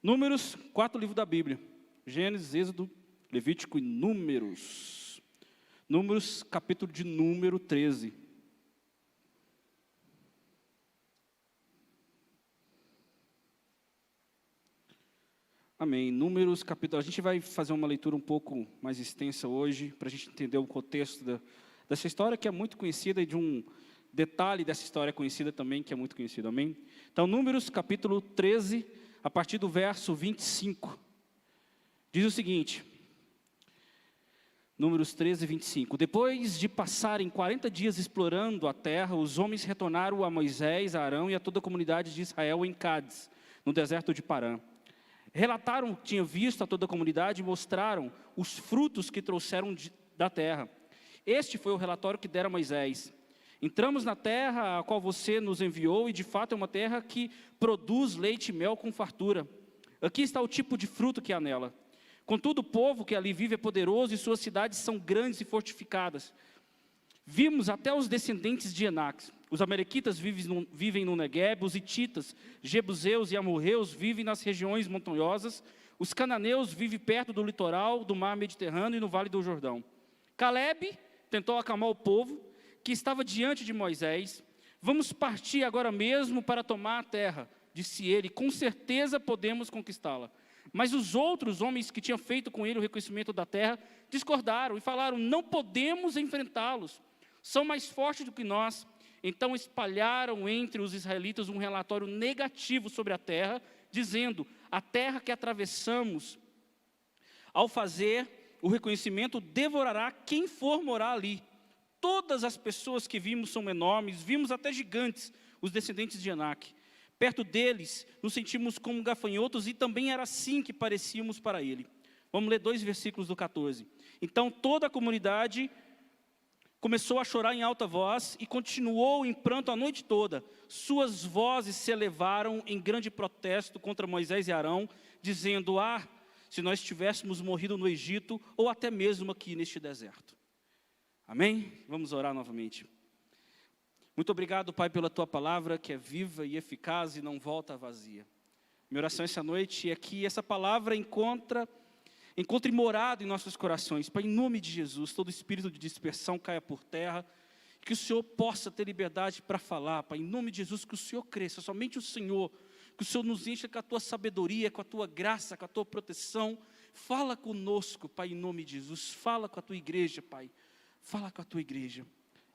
Números, 4 livros da Bíblia. Gênesis, Êxodo, Levítico e Números. Números, capítulo de número 13. Amém. Números, capítulo... A gente vai fazer uma leitura um pouco mais extensa hoje, para a gente entender o contexto dessa história, que é muito conhecida, e de um detalhe dessa história conhecida também, que é muito conhecido. Amém? Então, Números, capítulo 13, a partir do verso 25. Diz o seguinte... Números 13, 25. Depois de passarem 40 dias explorando a terra, os homens retornaram a Moisés, a Arão e a toda a comunidade de Israel em Cádiz, no deserto de Parã. Relataram o que tinham visto a toda a comunidade e mostraram os frutos que trouxeram da terra. Este foi o relatório que deram a Moisés. Entramos na terra a qual você nos enviou e de fato é uma terra que produz leite e mel com fartura. Aqui está o tipo de fruto que há nela. Contudo, o povo que ali vive é poderoso e suas cidades são grandes e fortificadas. Vimos até os descendentes de Enac. Os amalequitas vivem no Negueb, os hititas, jebuseus e amorreus vivem nas regiões montanhosas. Os cananeus vivem perto do litoral do mar Mediterrâneo e no vale do Jordão. Caleb tentou acalmar o povo que estava diante de Moisés. Vamos partir agora mesmo para tomar a terra, disse ele, com certeza podemos conquistá-la. Mas os outros homens que tinham feito com ele o reconhecimento da terra discordaram e falaram, não podemos enfrentá-los, são mais fortes do que nós. Então espalharam entre os israelitas um relatório negativo sobre a terra, dizendo, a terra que atravessamos, ao fazer o reconhecimento, devorará quem for morar ali. Todas as pessoas que vimos são enormes, vimos até gigantes, os descendentes de Enac. Perto deles, nos sentimos como gafanhotos e também era assim que parecíamos para ele. Vamos ler 2 versículos do 14. Então toda a comunidade começou a chorar em alta voz e continuou em pranto a noite toda. Suas vozes se elevaram em grande protesto contra Moisés e Arão, dizendo, se nós tivéssemos morrido no Egito ou até mesmo aqui neste deserto. Amém? Vamos orar novamente. Muito obrigado, Pai, pela Tua palavra, que é viva e eficaz e não volta vazia. Minha oração essa noite é que essa palavra encontre morada em nossos corações. Pai, em nome de Jesus, todo espírito de dispersão caia por terra, que o Senhor possa ter liberdade para falar, Pai, em nome de Jesus, que o Senhor cresça, somente o Senhor, que o Senhor nos encha com a Tua sabedoria, com a Tua graça, com a Tua proteção. Fala conosco, Pai, em nome de Jesus, fala com a Tua igreja, Pai, fala com a Tua igreja,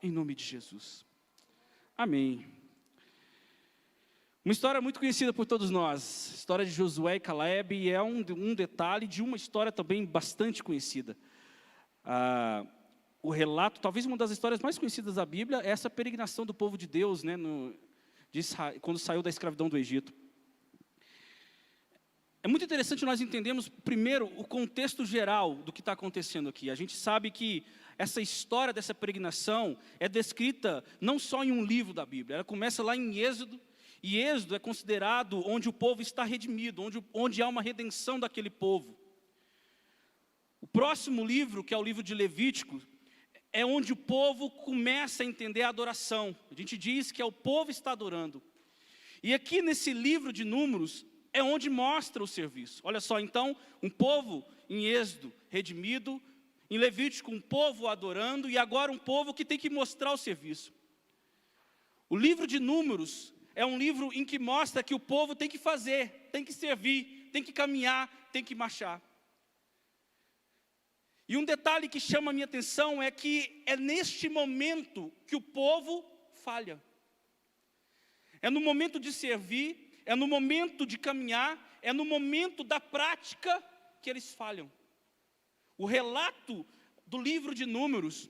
em nome de Jesus. Amém. Uma história muito conhecida por todos nós, a história de Josué e Caleb, e é um detalhe de uma história também bastante conhecida. O relato, talvez uma das histórias mais conhecidas da Bíblia, é essa peregrinação do povo de Deus, né, quando saiu da escravidão do Egito. É muito interessante nós entendermos, primeiro, o contexto geral do que está acontecendo aqui. A gente sabe que essa história dessa peregrinação é descrita não só em um livro da Bíblia, ela começa lá em Êxodo, e Êxodo é considerado onde o povo está redimido, onde há uma redenção daquele povo. O próximo livro, que é o livro de Levítico, é onde o povo começa a entender a adoração. A gente diz que é o povo está adorando. E aqui nesse livro de Números, é onde mostra o serviço. Olha só, então, um povo em Êxodo redimido, em Levítico um povo adorando, e agora um povo que tem que mostrar o serviço. O livro de Números é um livro em que mostra que o povo tem que fazer, tem que servir, tem que caminhar, tem que marchar. E um detalhe que chama a minha atenção é que é neste momento que o povo falha. É no momento de servir, é no momento de caminhar, é no momento da prática que eles falham. O relato do livro de Números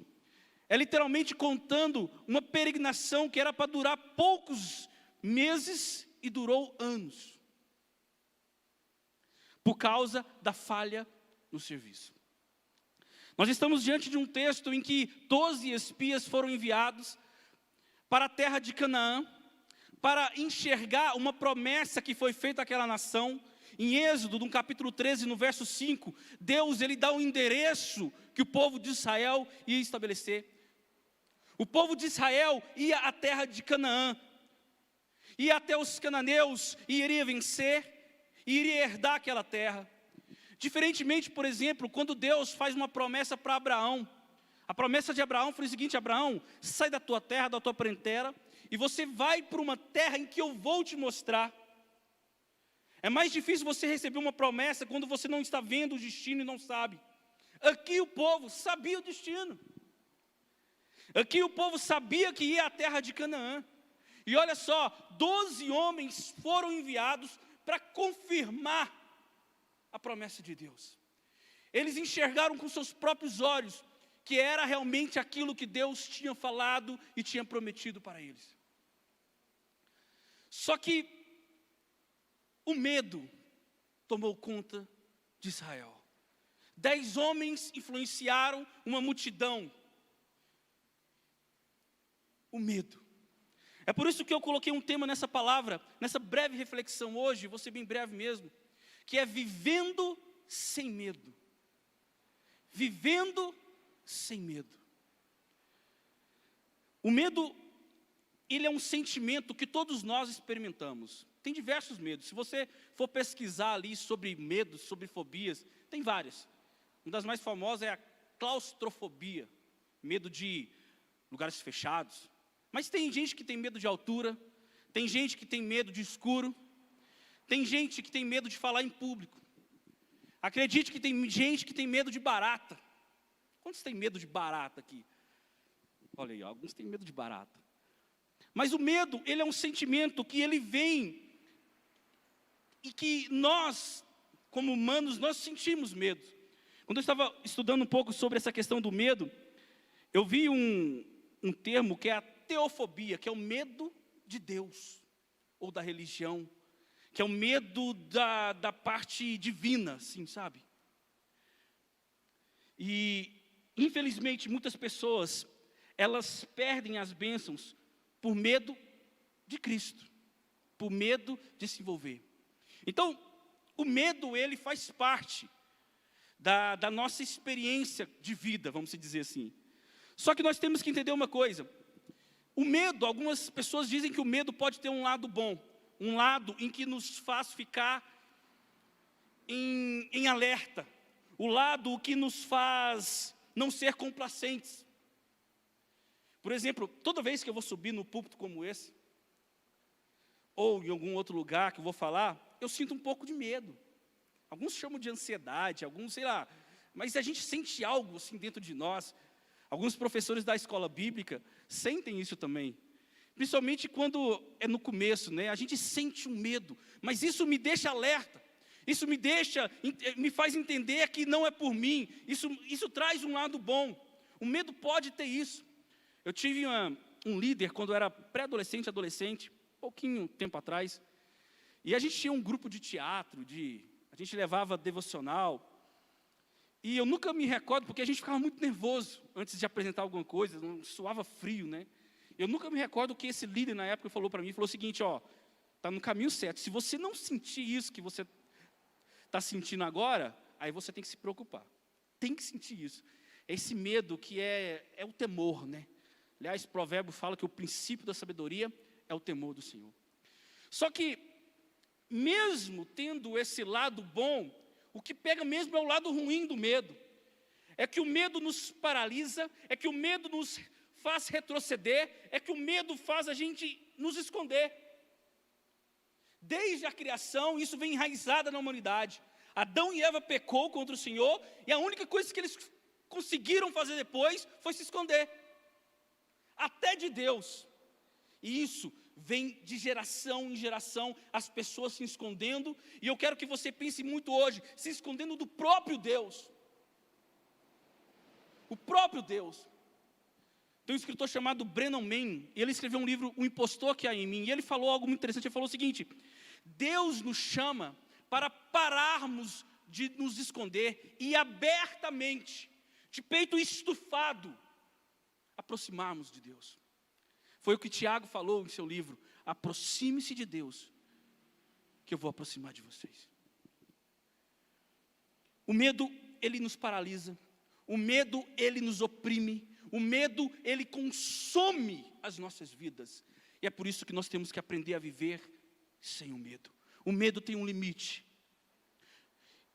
é literalmente contando uma peregrinação que era para durar poucos meses e durou anos, por causa da falha no serviço. Nós estamos diante de um texto em que 12 espias foram enviados para a terra de Canaã, para enxergar uma promessa que foi feita àquela nação. Em Êxodo, no capítulo 13, no verso 5, Deus ele dá um endereço que o povo de Israel ia estabelecer. O povo de Israel ia à terra de Canaã, ia até os cananeus e iria vencer, e iria herdar aquela terra. Diferentemente, por exemplo, quando Deus faz uma promessa para Abraão, a promessa de Abraão foi o seguinte: Abraão, sai da tua terra, da tua parentela, e você vai para uma terra em que eu vou te mostrar. É mais difícil você receber uma promessa quando você não está vendo o destino e não sabe. Aqui o povo sabia o destino. Aqui o povo sabia que ia à terra de Canaã. E olha só, 12 homens foram enviados para confirmar a promessa de Deus. Eles enxergaram com seus próprios olhos que era realmente aquilo que Deus tinha falado e tinha prometido para eles. Só que o medo tomou conta de Israel. 10 homens influenciaram uma multidão. O medo. É por isso que eu coloquei um tema nessa palavra, nessa breve reflexão hoje, vou ser bem breve mesmo, que é vivendo sem medo. Vivendo sem medo. O medo, ele é um sentimento que todos nós experimentamos. Tem diversos medos. Se você for pesquisar ali sobre medos, sobre fobias, tem várias. Uma das mais famosas é a claustrofobia, medo de lugares fechados. Mas tem gente que tem medo de altura, tem gente que tem medo de escuro, tem gente que tem medo de falar em público. Acredite que tem gente que tem medo de barata. Quantos têm medo de barata aqui? Olha aí, alguns têm medo de barata. Mas o medo, ele é um sentimento que ele vem e que nós, como humanos, nós sentimos medo. Quando eu estava estudando um pouco sobre essa questão do medo, eu vi um termo que é a teofobia, que é o medo de Deus, ou da religião, que é o medo da parte divina, assim, sabe? E, infelizmente, muitas pessoas, elas perdem as bênçãos por medo de Cristo, por medo de se envolver. Então, o medo, ele faz parte da nossa experiência de vida, vamos dizer assim. Só que nós temos que entender uma coisa. O medo, algumas pessoas dizem que o medo pode ter um lado bom, um lado em que nos faz ficar em alerta, o lado que nos faz não ser complacentes. Por exemplo, toda vez que eu vou subir no púlpito como esse, ou em algum outro lugar que eu vou falar, eu sinto um pouco de medo. Alguns chamam de ansiedade, alguns, sei lá, mas a gente sente algo assim dentro de nós. Alguns professores da escola bíblica sentem isso também. Principalmente quando é no começo, né? A gente sente um medo, mas isso me deixa alerta. Isso me faz entender que não é por mim. Isso traz um lado bom. O medo pode ter isso. Eu tive um líder quando eu era pré-adolescente, adolescente, pouquinho tempo atrás. E a gente tinha um grupo de teatro, a gente levava devocional. E eu nunca me recordo, porque a gente ficava muito nervoso antes de apresentar alguma coisa, suava frio, né? Eu nunca me recordo que esse líder na época falou para mim, falou o seguinte, ó, tá no caminho certo. Se você não sentir isso que você está sentindo agora, aí você tem que se preocupar. Tem que sentir isso. Esse medo que é o temor, né? Aliás, Provérbio fala que o princípio da sabedoria é o temor do Senhor. Só que, mesmo tendo esse lado bom, o que pega mesmo é o lado ruim do medo. É que o medo nos paralisa, é que o medo nos faz retroceder, é que o medo faz a gente nos esconder. Desde a criação, isso vem enraizado na humanidade. Adão e Eva pecou contra o Senhor, e a única coisa que eles conseguiram fazer depois foi se esconder. Até de Deus. E isso vem de geração em geração, as pessoas se escondendo, e eu quero que você pense muito hoje, se escondendo do próprio Deus. O próprio Deus. Tem um escritor chamado Brennan Mann, e ele escreveu um livro, O Impostor que Há em Mim, e ele falou algo muito interessante, ele falou o seguinte: Deus nos chama para pararmos de nos esconder e abertamente, de peito estufado, aproximarmos de Deus. Foi o que Tiago falou em seu livro: aproxime-se de Deus, que eu vou aproximar de vocês. O medo, ele nos paralisa. O medo, ele nos oprime. O medo, ele consome as nossas vidas. E é por isso que nós temos que aprender a viver sem o medo. O medo tem um limite.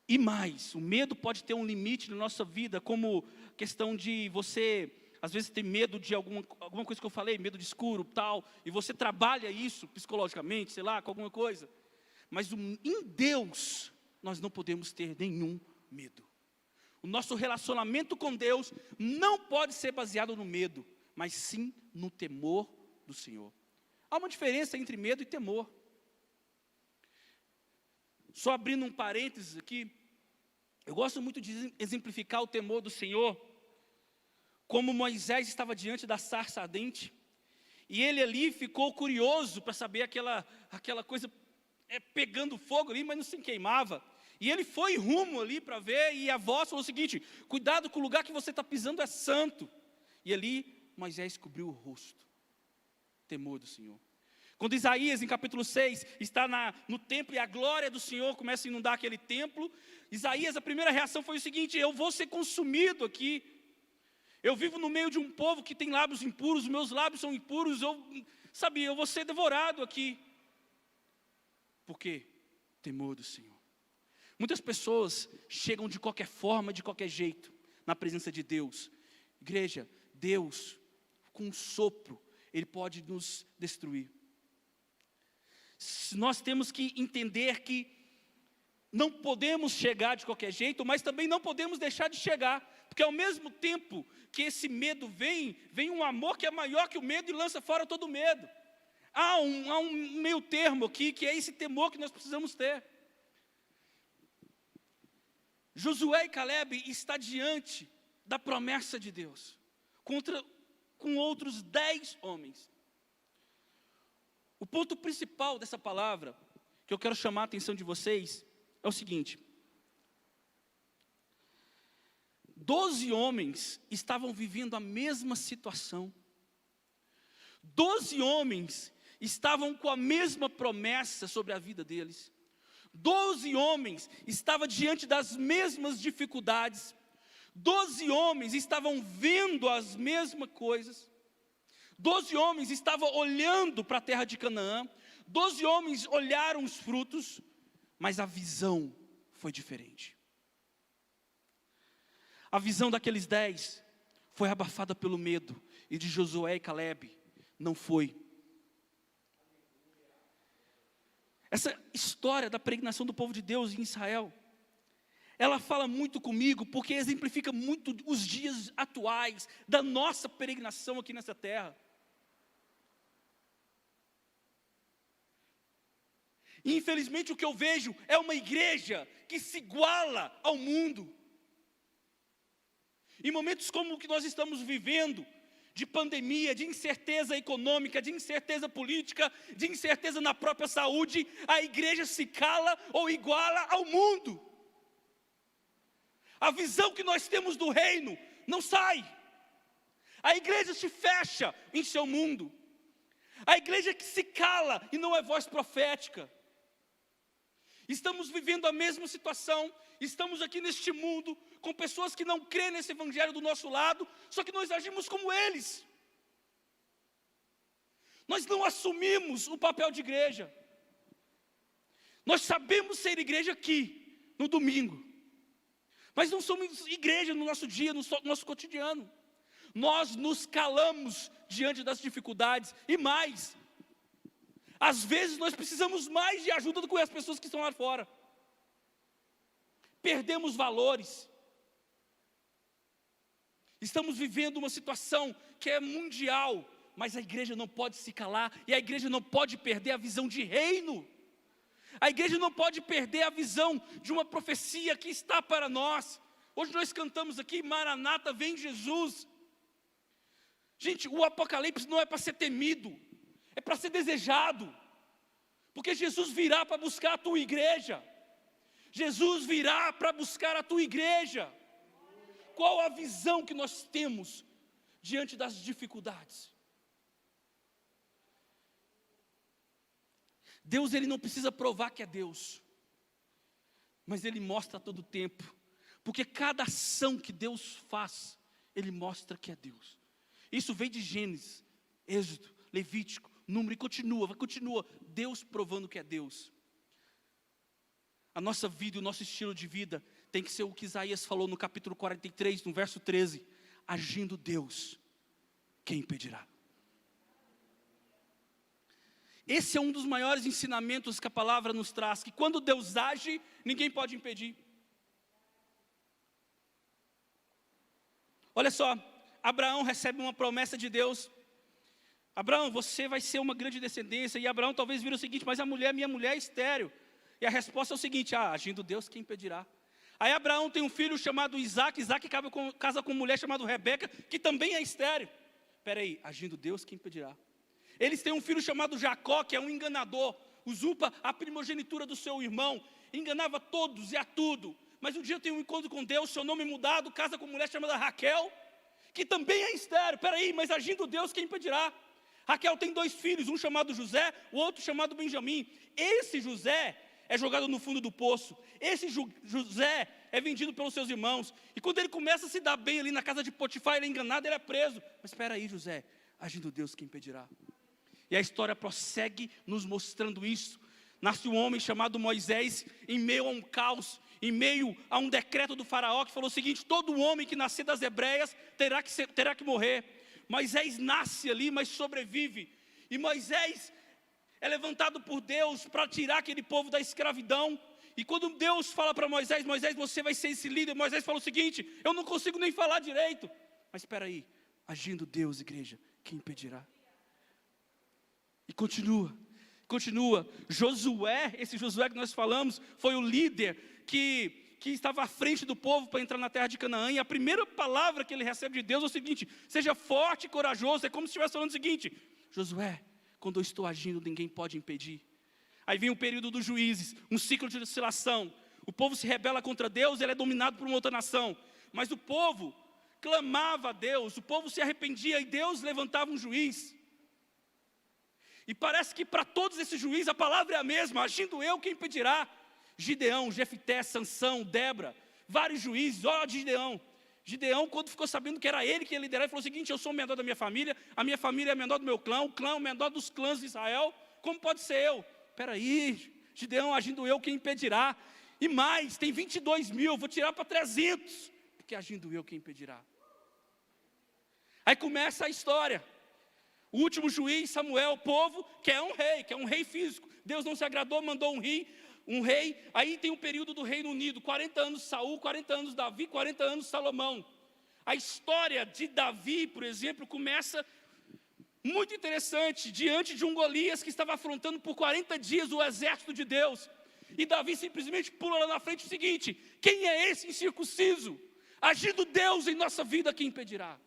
E mais, o medo pode ter um limite na nossa vida, como questão de você, às vezes, ter medo de alguma coisa que eu falei, medo de escuro, tal, e você trabalha isso psicologicamente, sei lá, com alguma coisa. Mas em Deus, nós não podemos ter nenhum medo. O nosso relacionamento com Deus não pode ser baseado no medo, mas sim no temor do Senhor. Há uma diferença entre medo e temor. Só abrindo um parênteses aqui, eu gosto muito de exemplificar o temor do Senhor, como Moisés estava diante da sarça ardente, e ele ali ficou curioso para saber aquela coisa pegando fogo ali, mas não se queimava. E ele foi rumo ali para ver, e a voz falou o seguinte: cuidado com o lugar que você está pisando, é santo. E ali Moisés cobriu o rosto, temor do Senhor. Quando Isaías, em capítulo 6, está no templo e a glória do Senhor começa a inundar aquele templo, Isaías, a primeira reação foi o seguinte: eu vou ser consumido aqui. Eu vivo no meio de um povo que tem lábios impuros, os meus lábios são impuros, eu vou ser devorado aqui. Por quê? Temor do Senhor. Muitas pessoas chegam de qualquer forma, de qualquer jeito, na presença de Deus. Igreja, Deus, com um sopro, Ele pode nos destruir. Nós temos que entender que não podemos chegar de qualquer jeito, mas também não podemos deixar de chegar, porque ao mesmo tempo que esse medo vem um amor que é maior que o medo e lança fora todo o medo. Há um meio termo aqui, que é esse temor que nós precisamos ter. Josué e Caleb estão diante da promessa de Deus, com outros 10 homens. O ponto principal dessa palavra, que eu quero chamar a atenção de vocês, é o seguinte: 12 homens estavam vivendo a mesma situação. 12 homens estavam com a mesma promessa sobre a vida deles. 12 homens estavam diante das mesmas dificuldades. 12 homens estavam vendo as mesmas coisas. 12 homens estavam olhando para a terra de Canaã. 12 homens olharam os frutos, mas a visão foi diferente. A visão daqueles 10 foi abafada pelo medo, e de Josué e Caleb não foi. Essa história da peregrinação do povo de Deus em Israel, ela fala muito comigo, porque exemplifica muito os dias atuais da nossa peregrinação aqui nessa terra. E infelizmente o que eu vejo é uma igreja que se iguala ao mundo. Em momentos como o que nós estamos vivendo, de pandemia, de incerteza econômica, de incerteza política, de incerteza na própria saúde, a igreja se cala ou iguala ao mundo. A visão que nós temos do reino não sai. A igreja se fecha em seu mundo. A igreja que se cala e não é voz profética. Estamos vivendo a mesma situação, estamos aqui neste mundo, com pessoas que não creem nesse evangelho do nosso lado, só que nós agimos como eles. Nós não assumimos o papel de igreja. Nós sabemos ser igreja aqui, no domingo, mas não somos igreja no nosso dia, no nosso cotidiano. Nós nos calamos diante das dificuldades, e mais, às vezes nós precisamos mais de ajuda do que as pessoas que estão lá fora. Perdemos valores. Estamos vivendo uma situação que é mundial, mas a igreja não pode se calar, e a igreja não pode perder a visão de reino. A igreja não pode perder a visão de uma profecia que está para nós. Hoje nós cantamos aqui, Maranata, vem Jesus. Gente, o Apocalipse não é para ser temido, é para ser desejado, porque Jesus virá para buscar a tua igreja. Jesus virá para buscar a tua igreja. Qual a visão que nós temos diante das dificuldades? Deus, Ele não precisa provar que é Deus, mas Ele mostra a todo tempo, porque cada ação que Deus faz, Ele mostra que é Deus. Isso vem de Gênesis, Êxodo, Levítico, Número, e continua, Deus provando que é Deus. A nossa vida e o nosso estilo de vida tem que ser o que Isaías falou no capítulo 43, no verso 13. Agindo Deus, quem impedirá? Esse é um dos maiores ensinamentos que a palavra nos traz, que quando Deus age, ninguém pode impedir. Olha só, Abraão recebe uma promessa de Deus. Abraão, você vai ser uma grande descendência. E Abraão talvez vira o seguinte: mas minha mulher é estéril. E a resposta é o seguinte: agindo Deus, quem impedirá? Aí Abraão tem um filho chamado Isaac. Isaac casa com uma mulher chamada Rebeca, que também é estéril. Espera aí, agindo Deus, quem impedirá? Eles têm um filho chamado Jacó, que é um enganador. Usurpa a primogenitura do seu irmão. Enganava todos e a tudo. Mas um dia tem um encontro com Deus, seu nome mudado, casa com uma mulher chamada Raquel, que também é estéril. Espera aí, mas agindo Deus, quem impedirá? Raquel tem 2 filhos, um chamado José, o outro chamado Benjamim. Esse José é jogado no fundo do poço. Esse José é vendido pelos seus irmãos. E quando ele começa a se dar bem ali na casa de Potifar, ele é enganado, ele é preso. Mas espera aí, José, agindo Deus, quem impedirá? E a história prossegue nos mostrando isso. Nasce um homem chamado Moisés em meio a um caos, em meio a um decreto do faraó que falou o seguinte: todo homem que nascer das hebreias terá que morrer. Moisés nasce ali, mas sobrevive. E Moisés é levantado por Deus para tirar aquele povo da escravidão. E quando Deus fala para Moisés: Moisés, você vai ser esse líder. Moisés fala o seguinte: eu não consigo nem falar direito. Mas espera aí, agindo Deus, igreja, quem impedirá? E continua. Josué, esse Josué que nós falamos, foi o líder que estava à frente do povo para entrar na terra de Canaã. E a primeira palavra que ele recebe de Deus é o seguinte: seja forte e corajoso. É como se estivesse falando o seguinte: Josué, quando eu estou agindo, ninguém pode impedir. Aí vem o período dos juízes, um ciclo de oscilação. O povo se rebela contra Deus, ele é dominado por uma outra nação. Mas o povo clamava a Deus, o povo se arrependia e Deus levantava um juiz. E parece que para todos esses juízes a palavra é a mesma: agindo eu, quem impedirá? Gideão, Jefté, Sansão, Débora, vários juízes. Olha Gideão, quando ficou sabendo que era ele que ia liderar, ele falou o seguinte: eu sou o menor da minha família, a minha família é a menor do meu clã, o clã é o menor dos clãs de Israel, como pode ser eu? Espera aí, Gideão, agindo eu, quem impedirá? E mais, tem 22 mil, vou tirar para 300, porque agindo eu, quem impedirá? Aí começa a história. O último juiz, Samuel, o povo quer um rei físico. Deus não se agradou, mandou um rei. Aí tem o período do Reino Unido, 40 anos Saul, 40 anos Davi, 40 anos Salomão. A história de Davi, por exemplo, começa muito interessante, diante de um Golias que estava afrontando por 40 dias o exército de Deus. E Davi simplesmente pula lá na frente o seguinte: quem é esse incircunciso? Agindo Deus em nossa vida, quem impedirá?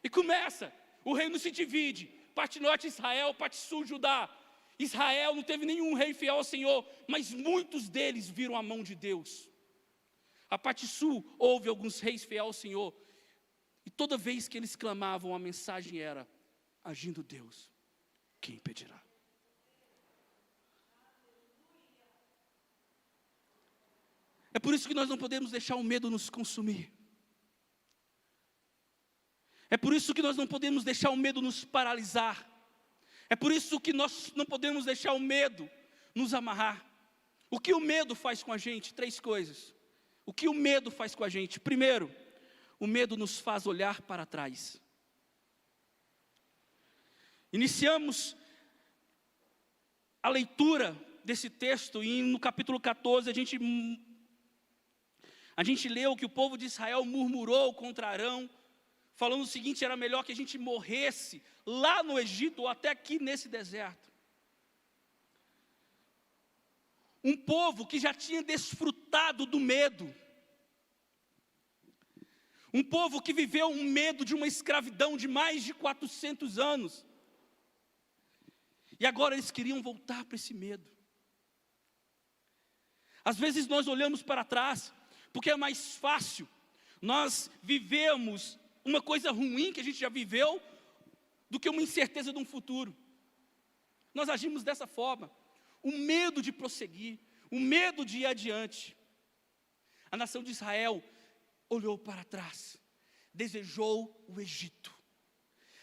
E começa. O reino se divide, parte norte Israel, parte sul Judá. Israel não teve nenhum rei fiel ao Senhor, mas muitos deles viram a mão de Deus. A parte sul houve alguns reis fiéis ao Senhor, e toda vez que eles clamavam, a mensagem era: agindo Deus, quem impedirá? É por isso que nós não podemos deixar o medo nos consumir. É por isso que nós não podemos deixar o medo nos paralisar. É por isso que nós não podemos deixar o medo nos amarrar. O que o medo faz com a gente? 3 coisas. O que o medo faz com a gente? Primeiro, o medo nos faz olhar para trás. Iniciamos a leitura desse texto e no capítulo 14 a gente leu que o povo de Israel murmurou contra Arão, falando o seguinte: era melhor que a gente morresse lá no Egito ou até aqui nesse deserto. Um povo que já tinha desfrutado do medo. Um povo que viveu um medo de uma escravidão de mais de 400 anos. E agora eles queriam voltar para esse medo. Às vezes nós olhamos para trás, porque é mais fácil nós vivemos uma coisa ruim que a gente já viveu, do que uma incerteza de um futuro. Nós agimos dessa forma. O medo de prosseguir, o medo de ir adiante. A nação de Israel olhou para trás, desejou o Egito,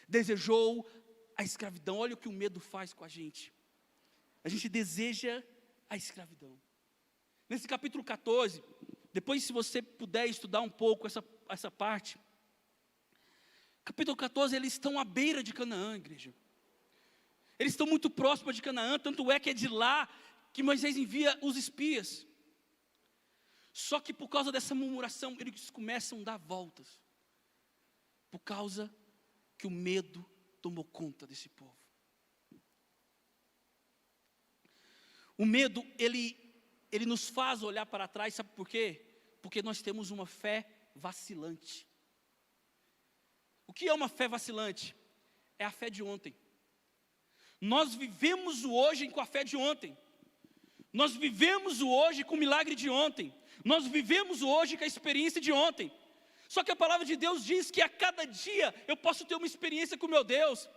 desejou a escravidão. Olha o que o medo faz com a gente. A gente deseja a escravidão. nesse capítulo 14, depois se você puder estudar um pouco essa parte, capítulo 14, eles estão à beira de Canaã, igreja. Eles estão muito próximos de Canaã, tanto é que é de lá que Moisés envia os espias. Só que por causa dessa murmuração, eles começam a dar voltas. Por causa que o medo tomou conta desse povo. O medo, ele nos faz olhar para trás, sabe por quê? Porque nós temos uma fé vacilante. O que é uma fé vacilante? É a fé de ontem. Nós vivemos o hoje com a fé de ontem. Nós vivemos o hoje com o milagre de ontem. Nós vivemos o hoje com a experiência de ontem. Só que a palavra de Deus diz que a cada dia eu posso ter uma experiência com o meu Deus.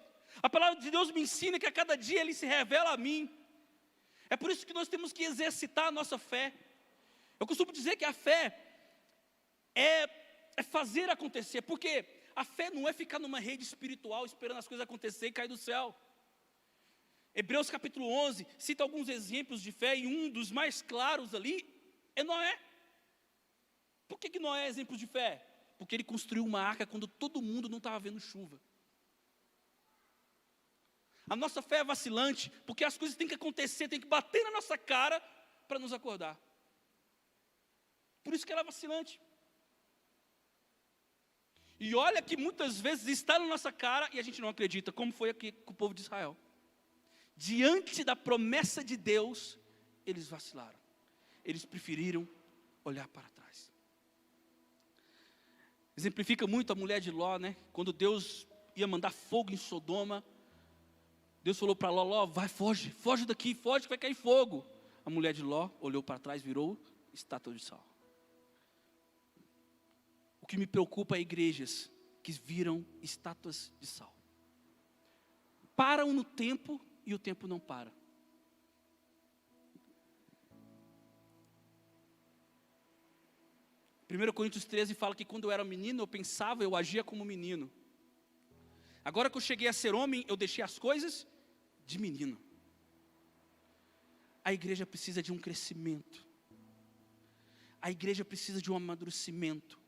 A palavra de Deus me ensina que a cada dia Ele se revela a mim. É por isso que nós temos que exercitar a nossa fé. Eu costumo dizer que a fé é fazer acontecer. Porque a fé não é ficar numa rede espiritual esperando as coisas acontecer e cair do céu. Hebreus capítulo 11 cita alguns exemplos de fé, e um dos mais claros ali é Noé. Por que Noé é exemplo de fé? Porque ele construiu uma arca quando todo mundo não estava vendo chuva. A nossa fé é vacilante, porque as coisas têm que acontecer, têm que bater na nossa cara para nos acordar. Por isso que ela é vacilante. E olha que muitas vezes está na nossa cara e a gente não acredita, como foi aqui com o povo de Israel. Diante da promessa de Deus, eles vacilaram. Eles preferiram olhar para trás. Exemplifica muito a mulher de Ló, né? Quando Deus ia mandar fogo em Sodoma, Deus falou para Ló, vai, foge daqui, foge que vai cair fogo. A mulher de Ló olhou para trás, virou estátua de sal. O que me preocupa é igrejas que viram estátuas de sal. Param no tempo e o tempo não para. Primeiro Coríntios 13 fala que quando eu era menino, eu pensava, eu agia como menino. Agora que eu cheguei a ser homem, eu deixei as coisas de menino. A igreja precisa de um crescimento. A igreja precisa de um amadurecimento.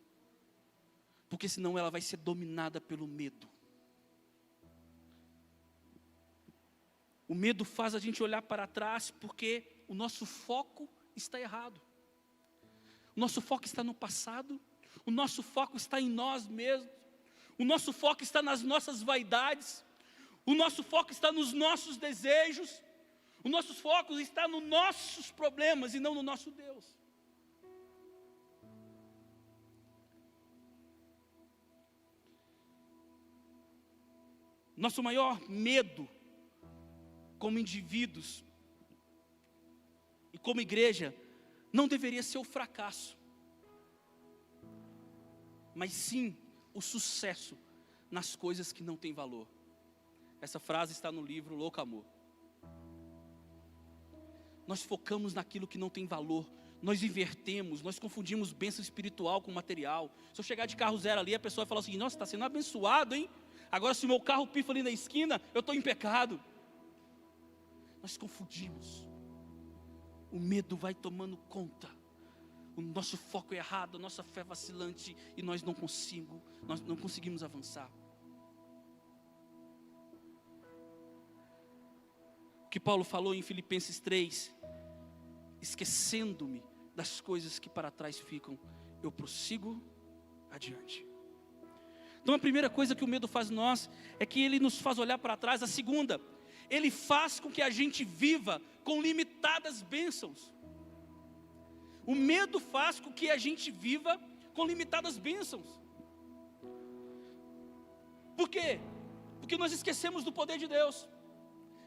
Porque senão ela vai ser dominada pelo medo. O medo faz a gente olhar para trás porque o nosso foco está errado. O nosso foco está no passado. O nosso foco está em nós mesmos. O nosso foco está nas nossas vaidades. O nosso foco está nos nossos desejos. O nosso foco está nos nossos problemas e não no nosso Deus. Nosso maior medo como indivíduos e como igreja não deveria ser o fracasso, mas sim o sucesso nas coisas que não têm valor. Essa frase está no livro Louco Amor. Nós focamos naquilo que não tem valor, nós invertemos, nós confundimos bênção espiritual com material. Se eu chegar de carro zero ali, a pessoa fala assim, nossa, está sendo abençoado, hein? Agora se o meu carro pifa ali na esquina, eu estou em pecado. Nós confundimos. O medo vai tomando conta. O nosso foco é errado, a nossa fé é vacilante e nós não conseguimos avançar. O que Paulo falou em Filipenses 3, esquecendo-me das coisas que para trás ficam, eu prossigo adiante. Então a primeira coisa que o medo faz em nós é que ele nos faz olhar para trás. A segunda, ele faz com que a gente viva com limitadas bênçãos. O medo faz com que a gente viva com limitadas bênçãos. Por quê? Porque nós esquecemos do poder de Deus.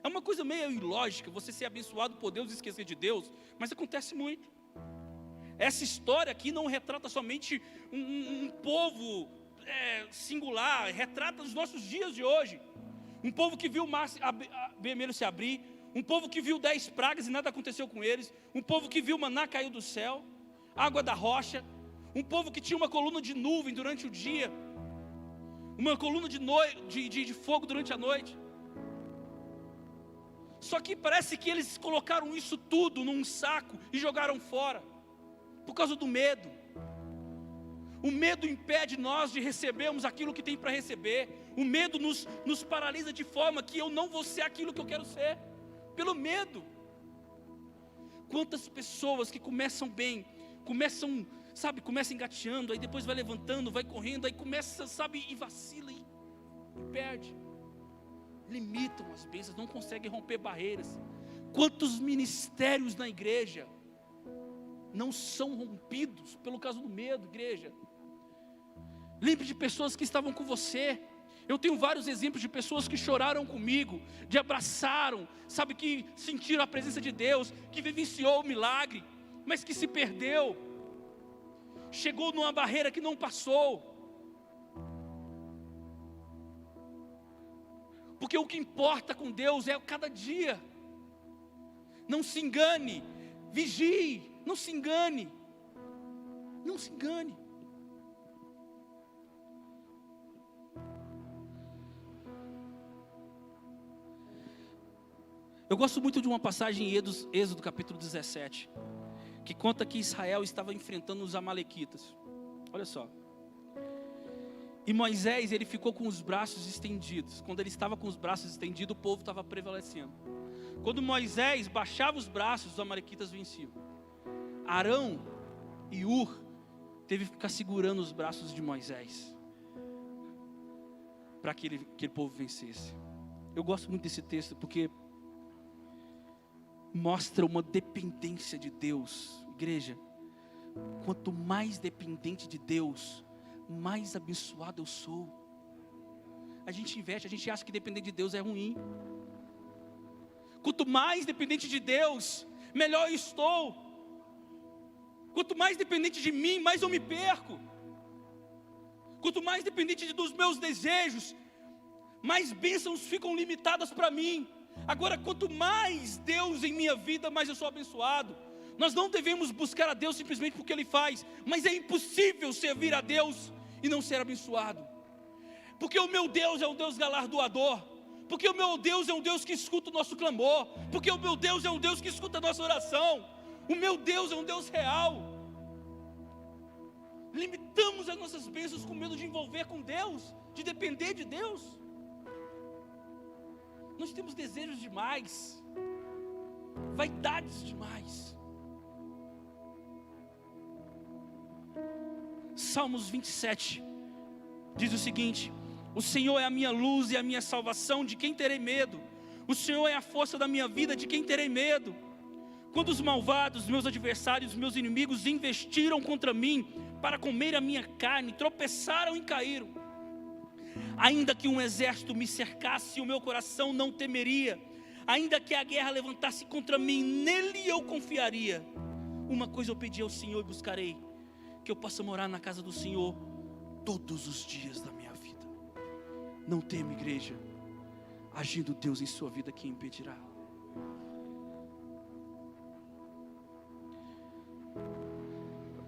É uma coisa meio ilógica você ser abençoado por Deus e esquecer de Deus, mas acontece muito. Essa história aqui não retrata somente um povo singular, retrata os nossos dias de hoje. Um povo que viu o mar vermelho se abrir, um povo que viu 10 pragas e nada aconteceu com eles, um povo que viu o maná cair do céu, água da rocha, um povo que tinha uma coluna de nuvem durante o dia, uma coluna de fogo durante a noite. Só que parece que eles colocaram isso tudo num saco e jogaram fora, por causa do medo. O medo impede nós de recebermos aquilo que tem para receber. O medo nos paralisa de forma que eu não vou ser aquilo que eu quero ser, pelo medo. Quantas pessoas que começam bem, começam engateando, aí depois vai levantando, vai correndo, aí começa, e vacila e perde. Limitam as bênçãos, não conseguem romper barreiras. Quantos ministérios na igreja não são rompidos pelo causa do medo, igreja? Lembre de pessoas que estavam com você. Eu tenho vários exemplos de pessoas que choraram comigo, de abraçaram, que sentiram a presença de Deus, que vivenciou o milagre, mas que se perdeu, chegou numa barreira que não passou. Porque o que importa com Deus é cada dia. Não se engane, vigie, não se engane, não se engane. Eu gosto muito de uma passagem em Êxodo capítulo 17, que conta que Israel estava enfrentando os amalequitas. Olha só. E Moisés, ele ficou com os braços estendidos. Quando ele estava com os braços estendidos, o povo estava prevalecendo. Quando Moisés baixava os braços, os amalequitas venciam. Arão e Ur teve que ficar segurando os braços de Moisés, para que aquele povo vencesse. Eu gosto muito desse texto, porque mostra uma dependência de Deus. Igreja, quanto mais dependente de Deus, mais abençoado eu sou. A gente investe, a gente acha que depender de Deus é ruim. Quanto mais dependente de Deus, melhor eu estou. Quanto mais dependente de mim, mais eu me perco. Quanto mais dependente dos meus desejos, mais bênçãos ficam limitadas para mim. Agora, quanto mais Deus em minha vida, mais eu sou abençoado. Nós não devemos buscar a Deus simplesmente porque Ele faz, mas é impossível servir a Deus e não ser abençoado. Porque o meu Deus é um Deus galardoador. Porque o meu Deus é um Deus que escuta o nosso clamor. Porque o meu Deus é um Deus que escuta a nossa oração. O meu Deus é um Deus real. Limitamos as nossas bênçãos com medo de envolver com Deus, de depender de Deus. Nós temos desejos demais, vaidades demais. Salmos 27 diz o seguinte: o Senhor é a minha luz e a minha salvação, de quem terei medo? O Senhor é a força da minha vida, de quem terei medo? Quando os malvados, meus adversários, meus inimigos investiram contra mim para comer a minha carne, tropeçaram e caíram. Ainda que um exército me cercasse, o meu coração não temeria. Ainda que a guerra levantasse contra mim, nele eu confiaria. Uma coisa eu pedi ao Senhor e buscarei: que eu possa morar na casa do Senhor todos os dias da minha vida. Não tema, igreja. Agindo Deus em sua vida, quem impedirá?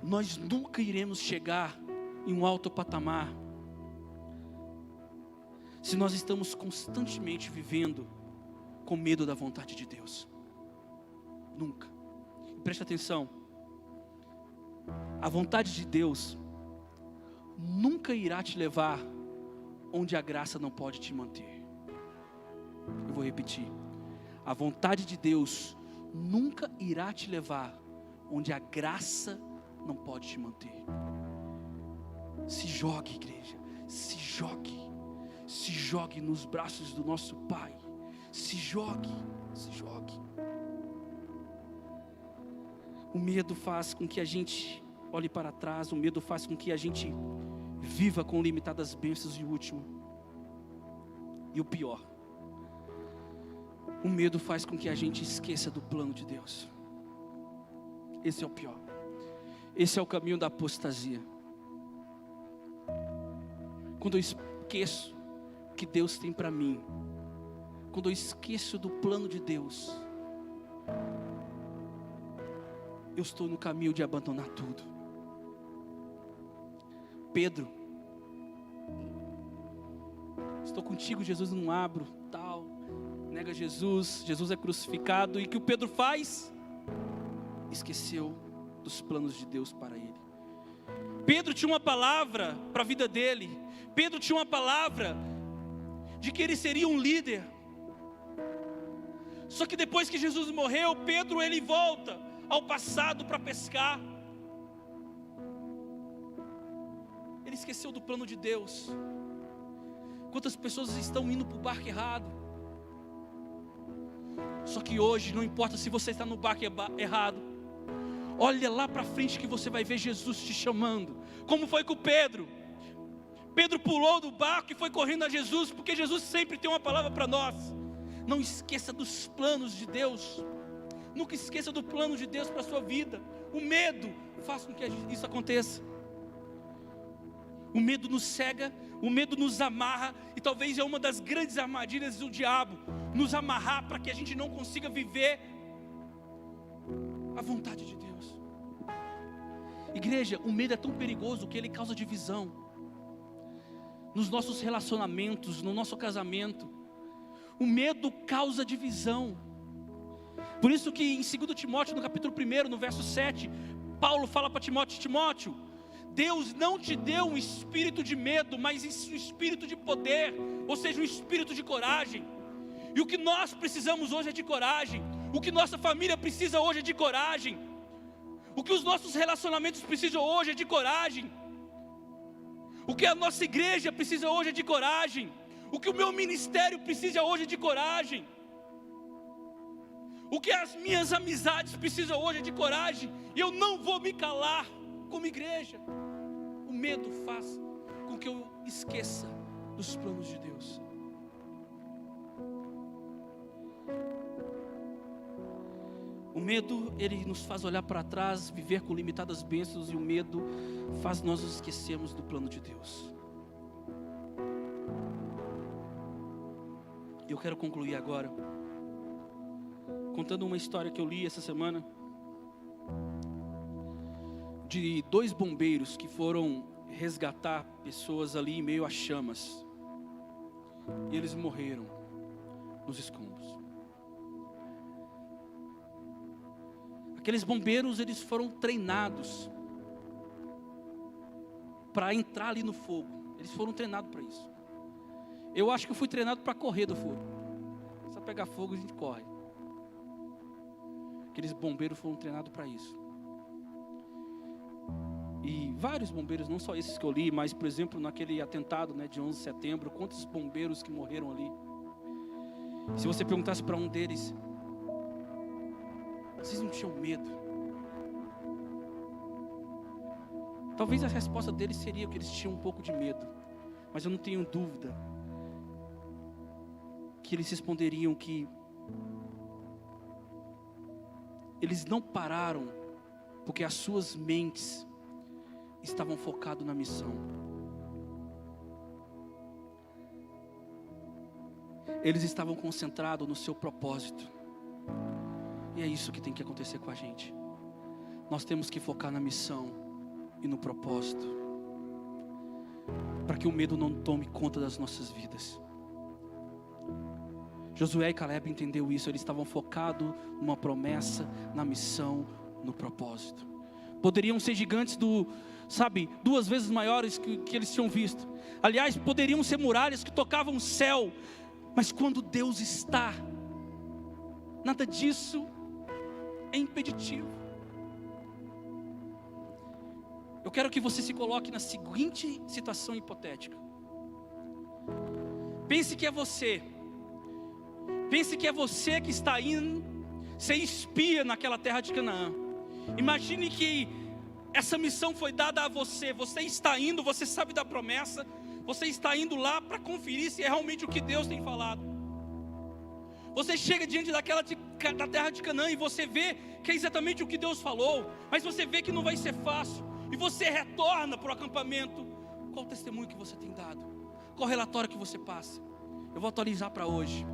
Nós nunca iremos chegar em um alto patamar se nós estamos constantemente vivendo com medo da vontade de Deus. Nunca. Preste atenção. A vontade de Deus nunca irá te levar onde a graça não pode te manter. Eu vou repetir. A vontade de Deus nunca irá te levar onde a graça não pode te manter. Se jogue, igreja. Se jogue. Se jogue nos braços do nosso Pai. Se jogue. Se jogue. O medo faz com que a gente olhe para trás. O medo faz com que a gente viva com limitadas bênçãos. E o último, e o pior, o medo faz com que a gente esqueça do plano de Deus. Esse é o pior. Esse é o caminho da apostasia. Quando eu esqueço o que Deus tem para mim, quando eu esqueço do plano de Deus, eu estou no caminho de abandonar tudo. Pedro: estou contigo, Jesus, não abro, tal, nega Jesus, Jesus é crucificado, e o que o Pedro faz? Esqueceu dos planos de Deus para ele. Pedro tinha uma palavra para a vida dele. Pedro tinha uma palavra de que ele seria um líder. Só que depois que Jesus morreu, Pedro ele volta ao passado para pescar. Ele esqueceu do plano de Deus. Quantas pessoas estão indo para o barco errado? Só que hoje, não importa se você está no barco errado, olha lá para frente que você vai ver Jesus te chamando. Como foi com Pedro? Pedro pulou do barco e foi correndo a Jesus, porque Jesus sempre tem uma palavra para nós. Não esqueça dos planos de Deus. Nunca esqueça do plano de Deus para a sua vida. O medo faz com que isso aconteça. O medo nos cega, o medo nos amarra, e talvez é uma das grandes armadilhas do diabo, nos amarrar para que a gente não consiga viver a vontade de Deus. Igreja, o medo é tão perigoso que ele causa divisão nos nossos relacionamentos, no nosso casamento. O medo causa divisão. Por isso que em 2 Timóteo, no capítulo 1, no verso 7, Paulo fala para Timóteo: Timóteo, Deus não te deu um espírito de medo, mas um espírito de poder, ou seja, um espírito de coragem. E o que nós precisamos hoje é de coragem. O que nossa família precisa hoje é de coragem. O que os nossos relacionamentos precisam hoje é de coragem. O que a nossa igreja precisa hoje é de coragem. O que o meu ministério precisa hoje é de coragem. O que as minhas amizades precisam hoje é de coragem. E eu não vou me calar como igreja. O medo faz com que eu esqueça dos planos de Deus. O medo, ele nos faz olhar para trás, viver com limitadas bênçãos, e o medo faz nós nos esquecermos do plano de Deus. E eu quero concluir agora contando uma história que eu li essa semana, de 2 bombeiros que foram resgatar pessoas ali em meio a chamas, e eles morreram nos escombros. Aqueles bombeiros, eles foram treinados para entrar ali no fogo. Eles foram treinados para isso. Eu acho que eu fui treinado para correr do fogo. Só pegar fogo a gente corre. Aqueles bombeiros foram treinados para isso. E vários bombeiros, não só esses que eu li, mas por exemplo naquele atentado, de 11 de setembro, quantos bombeiros que morreram ali. Se você perguntasse para um deles: vocês não tinham medo? Talvez a resposta deles seria que eles tinham um pouco de medo. Mas eu não tenho dúvida que eles responderiam que eles não pararam porque as suas mentes estavam focadas na missão. Eles estavam concentrados no seu propósito. E é isso que tem que acontecer com a gente. Nós temos que focar na missão e no propósito, para que o medo não tome conta das nossas vidas. Josué e Caleb entenderam isso. Eles estavam focados numa promessa, na missão, no propósito. Poderiam ser gigantes 2 vezes maiores que eles tinham visto. Aliás, poderiam ser muralhas que tocavam o céu. Mas quando Deus está, nada disso é impeditivo. Eu quero que você se coloque na seguinte situação hipotética. Pense que é você. Pense que é você que está indo ser espia naquela terra de Canaã. Imagine que essa missão foi dada a você. Você está indo, você sabe da promessa. Você está indo lá para conferir se é realmente o que Deus tem falado. Você chega diante da terra de Canaã e você vê que é exatamente o que Deus falou. Mas você vê que não vai ser fácil. E você retorna para o acampamento. Qual o testemunho que você tem dado? Qual o relatório que você passa? Eu vou atualizar para hoje.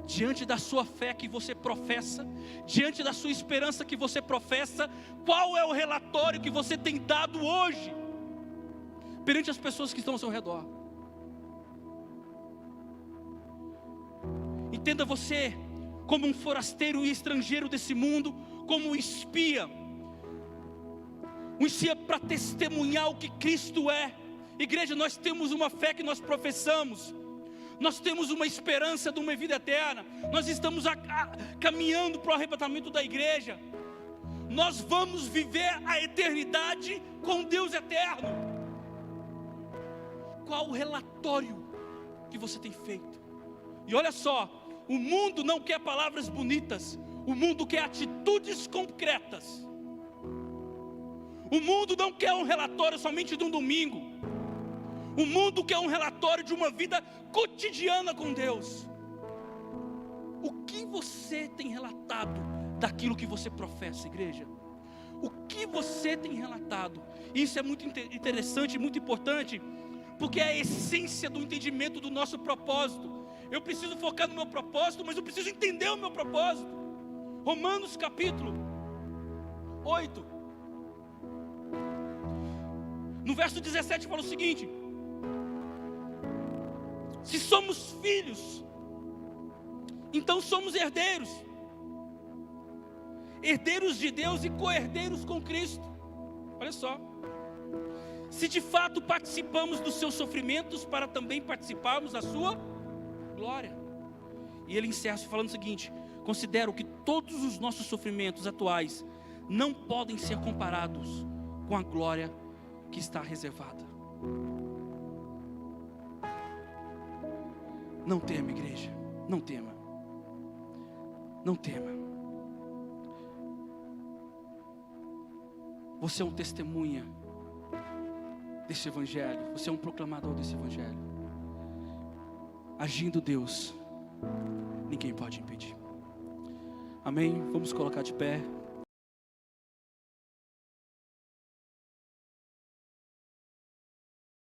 Diante da sua fé que você professa, diante da sua esperança que você professa, qual é o relatório que você tem dado hoje perante as pessoas que estão ao seu redor? Entenda você como um forasteiro e estrangeiro desse mundo, como um espia para testemunhar o que Cristo é. Igreja, nós temos uma fé que nós professamos, nós temos uma esperança de uma vida eterna, nós estamos caminhando para o arrebatamento da igreja, nós vamos viver a eternidade com Deus eterno. Qual o relatório que você tem feito? E olha só, o mundo não quer palavras bonitas, o mundo quer atitudes concretas. O mundo não quer um relatório somente de um domingo, o mundo quer um relatório de uma vida cotidiana com Deus. O que você tem relatado daquilo que você professa, igreja? O que você tem relatado? Isso é muito interessante, muito importante, porque é a essência do entendimento do nosso propósito. Eu preciso focar no meu propósito, mas eu preciso entender o meu propósito. Romanos capítulo 8, no verso 17 fala o seguinte: se somos filhos, então somos herdeiros, herdeiros de Deus e co-herdeiros com Cristo. Olha só, se de fato participamos dos seus sofrimentos, para também participarmos da sua glória. E ele encerra falando o seguinte: considero que todos os nossos sofrimentos atuais não podem ser comparados com a glória que está reservada. Não tema, igreja, não tema, não tema. Você é um testemunha desse evangelho, você é um proclamador desse evangelho. Agindo Deus, ninguém pode impedir. Amém? Vamos colocar de pé.